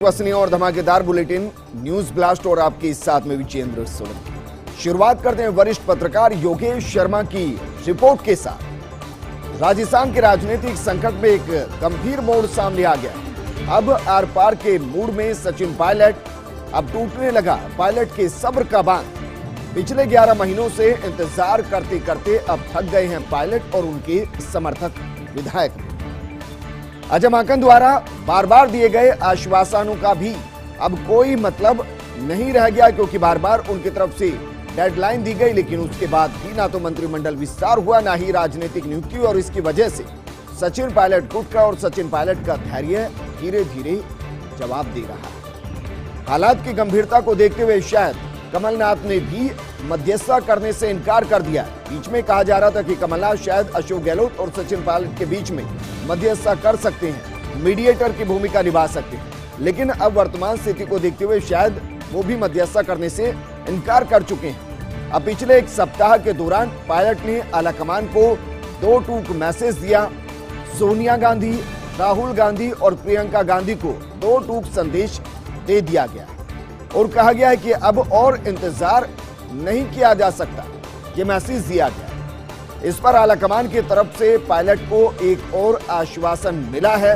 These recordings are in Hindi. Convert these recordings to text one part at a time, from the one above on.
विश्वसनीय और धमाकेदार बुलेटिन न्यूज ब्लास्ट और आपके साथ में विजेंद्र सोलंकी। शुरुआत करते हैं वरिष्ठ पत्रकार योगेश शर्मा की रिपोर्ट के साथ। राजस्थान के राजनीतिक संकट में एक गंभीर मोड़ सामने आ गया। अब आर पार के मूड में सचिन पायलट। अब टूटने लगा पायलट के सब्र का बांध। पिछले 11 महीनों से इंतजार करते करते अब थक गए हैं पायलट और उनके समर्थक विधायक। अजय माकन द्वारा बार बार दिए गए आश्वासनों का भी अब कोई मतलब नहीं रह गया, क्योंकि बार बार उनकी तरफ से डेडलाइन दी गई, लेकिन उसके बाद भी ना तो मंत्रिमंडल विस्तार हुआ, ना ही राजनीतिक नियुक्ति। और इसकी वजह से सचिन पायलट गुटका और सचिन पायलट का धैर्य धीरे धीरे जवाब दे रहा है। हालात की गंभीरता को देखते हुए शायद कमलनाथ ने भी मध्यस्थता करने से इनकार कर दिया। बीच में कहा जा रहा था कि कमलनाथ शायद अशोक गहलोत और सचिन पायलट के बीच में मध्यस्थता कर सकते हैं, मीडिएटर की भूमिका निभा सकते हैं, लेकिन अब वर्तमान स्थिति को देखते हुए शायद वो भी मध्यस्थता करने से इनकार कर चुके हैं। अब पिछले एक सप्ताह के दौरान पायलट ने आलाकमान को 2 टूक मैसेज दिया। सोनिया गांधी, राहुल गांधी और प्रियंका गांधी को 2 टूक संदेश दे दिया गया और कहा गया है कि अब और इंतजार नहीं किया जा सकता। ये मैसेज दिया गया। इस पर आलाकमान की तरफ से पायलट को एक और आश्वासन मिला है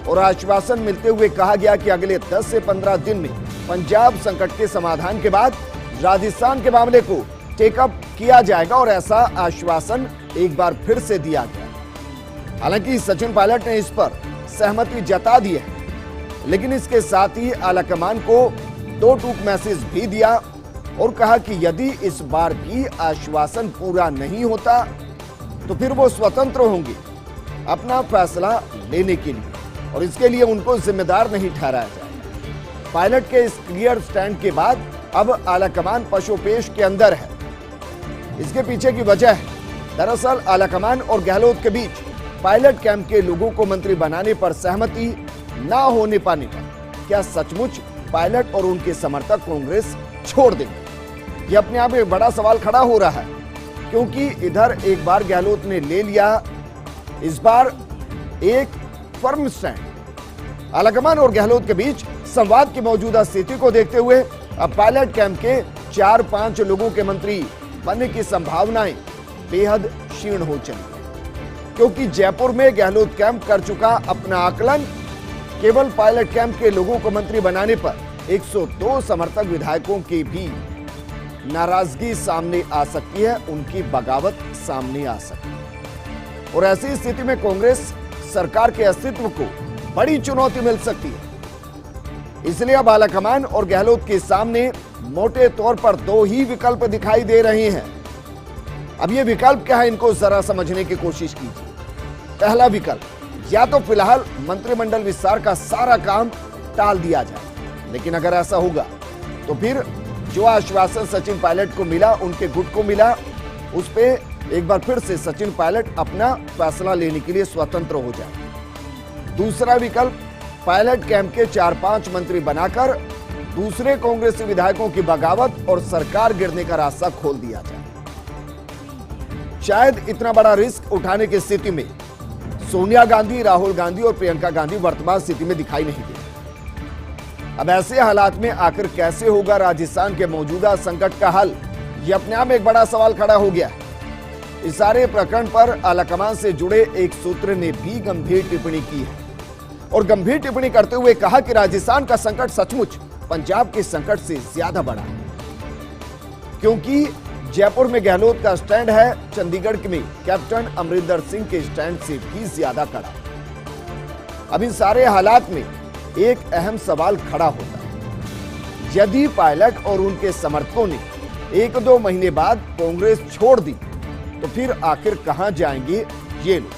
और आश्वासन मिलते हुए कहा गया कि अगले 10 से 15 दिन में पंजाब संकट के समाधान के बाद राजस्थान के मामले को टेकअप किया जाएगा और ऐसा आश्वासन एक बार फिर से दिया गया। हालांकि सचिन पायलट ने इस पर सहमति जता दी है, लेकिन इसके साथ ही आलाकमान को 2 टूक मैसेज भी दिया और कहा कि यदि इस बार भी आश्वासन पूरा नहीं होता तो फिर वो स्वतंत्र होंगे अपना फैसला लेने के लिए और इसके लिए उनको जिम्मेदार नहीं ठहराया जाएगा। पायलट के इस क्लियर स्टैंड के बाद अब आलाकमान पशुपेश के अंदर है। इसके पीछे की वजह है दरअसल आलाकमान और गहलोत के बीच पायलट कैंप के लोगों को मंत्री बनाने पर सहमति ना होने पाने पर क्या सचमुच पायलट और उनके समर्थक कांग्रेस छोड़ देंगे? ये अपने आप में बड़ा सवाल खड़ा हो रहा है, क्योंकि इधर एक बार गहलोत ने ले लिया, इस बार एक फर्म स्टैंड। आलाकमान और गहलोत के बीच संवाद की मौजूदा स्थिति को देखते हुए अब पायलट कैंप के 4-5 लोगों के मंत्री बनने की संभावनाएं बेहद क्षीण हो चली है, क्योंकि जयपुर में गहलोत कैंप कर चुका अपना आकलन। केवल पायलट कैंप के लोगों को मंत्री बनाने पर 102 समर्थक विधायकों की भी नाराजगी सामने आ सकती है, उनकी बगावत सामने आ सकती है और ऐसी स्थिति में कांग्रेस सरकार के अस्तित्व को बड़ी चुनौती मिल सकती है। इसलिए अब आलाकमान और गहलोत के सामने मोटे तौर पर 2 ही विकल्प दिखाई दे रहे हैं। अब ये विकल्प क्या है, इनको जरा समझने की कोशिश कीजिए। पहला विकल्प, या तो फिलहाल मंत्रिमंडल विस्तार का सारा काम टाल दिया जाए, लेकिन अगर ऐसा होगा तो फिर जो आश्वासन सचिन पायलट को मिला, उनके गुट को मिला, उस पे एक बार फिर से सचिन पायलट अपना फैसला लेने के लिए स्वतंत्र हो जाए। दूसरा विकल्प, पायलट कैंप के 4-5 मंत्री बनाकर दूसरे कांग्रेसी विधायकों की बगावत और सरकार गिरने का रास्ता खोल दिया जाए। शायद इतना बड़ा रिस्क उठाने की स्थिति में सोनिया गांधी, राहुल गांधी और प्रियंका गांधी वर्तमान स्थिति में दिखाई नहीं दे। अब ऐसे हालात में आखिर कैसे होगा राजस्थान के मौजूदा संकट का हल, यह अपने आप में एक बड़ा सवाल खड़ा हो गया। इस सारे प्रकरण पर आलाकमान से जुड़े एक सूत्र ने भी गंभीर टिप्पणी की है और गंभीर टिप्पणी करते हुए कहा कि राजस्थान का संकट सचमुच पंजाब के संकट से ज्यादा बड़ा है, क्योंकि जयपुर में गहलोत का स्टैंड है, चंडीगढ़ में कैप्टन अमरिंदर सिंह के स्टैंड से भी ज्यादा कड़ा। अब इन सारे हालात में एक अहम सवाल खड़ा होता है, यदि पायलट और उनके समर्थकों ने 1-2 महीने बाद कांग्रेस छोड़ दी तो फिर आखिर कहां जाएंगे ये लोग?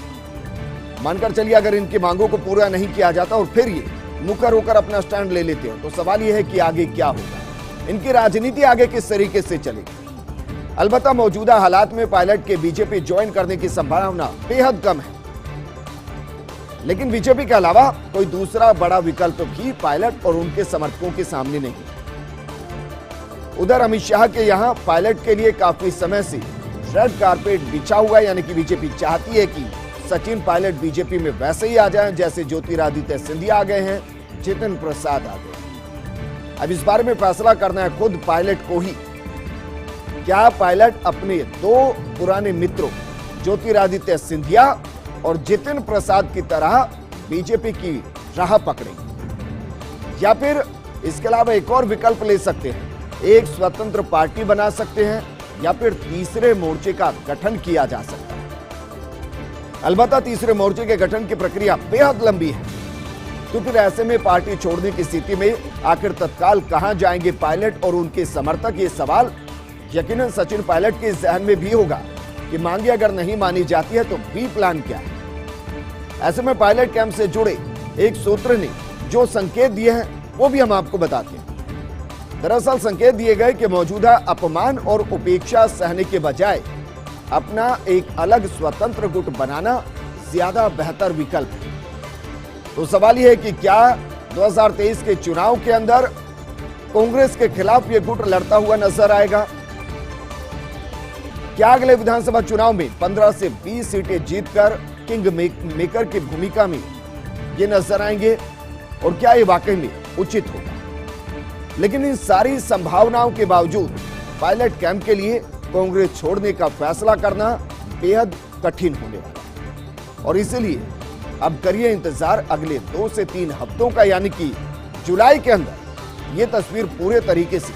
मानकर चलिए अगर इनकी मांगों को पूरा नहीं किया जाता और फिर ये मुकर होकर अपना स्टैंड ले लेते हो, तो सवाल यह है कि आगे क्या होगा, इनकी राजनीति आगे किस तरीके से चलेगी। अलबत्ता मौजूदा हालात में पायलट के बीजेपी ज्वाइन करने की संभावना बेहद कम है, लेकिन बीजेपी के अलावा कोई दूसरा बड़ा विकल्प भी पायलट और उनके समर्थकों के सामने नहीं। उधर अमित शाह के यहां पायलट के लिए काफी समय से रेड कारपेट बिछा हुआ है, यानी कि बीजेपी चाहती है कि सचिन पायलट बीजेपी में वैसे ही आ जाएं जैसे ज्योतिरादित्य सिंधिया आ गए हैं, जितिन प्रसाद आ गए। अब इस बारे में फैसला करना है खुद पायलट को ही। क्या पायलट अपने दो पुराने मित्रों ज्योतिरादित्य सिंधिया और जितिन प्रसाद की तरह बीजेपी की राह पकड़ेंगे, या फिर इसके अलावा एक और विकल्प ले सकते हैं, एक स्वतंत्र पार्टी बना सकते हैं, या फिर तीसरे मोर्चे का गठन किया जा सकता है। अलबत्ता तीसरे मोर्चे के गठन की प्रक्रिया बेहद लंबी है, तो फिर ऐसे में पार्टी छोड़ने की स्थिति में आखिर तत्काल कहां जाएंगे पायलट और उनके समर्थक, ये सवाल यकीनन सचिन पायलट के जहन में भी होगा कि मांगे अगर नहीं मानी जाती है तो बी प्लान क्या है। ऐसे में पायलट कैंप से जुड़े एक सूत्र ने जो संकेत दिए हैं वो भी हम आपको बताते हैं। दरअसल संकेत दिए गए कि मौजूदा अपमान और उपेक्षा सहने के बजाय अपना एक अलग स्वतंत्र गुट बनाना ज्यादा बेहतर विकल्प है। तो सवाल यह है कि क्या 2023 के चुनाव के अंदर कांग्रेस के खिलाफ यह गुट लड़ता हुआ नजर आएगा? क्या अगले विधानसभा चुनाव में 15 से 20 सीटें जीतकर किंग मेकर की भूमिका में ये नजर आएंगे, और क्या ये वाकई में उचित होगा? लेकिन इन सारी संभावनाओं के बावजूद पायलट कैंप के लिए कांग्रेस छोड़ने का फैसला करना बेहद कठिन होने वाला है, और इसलिए अब करिए इंतजार अगले 2 से 3 हफ्तों का, यानी कि जुलाई के अंदर यह तस्वीर पूरे तरीके से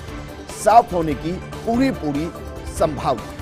साफ होने की पूरी संभावना।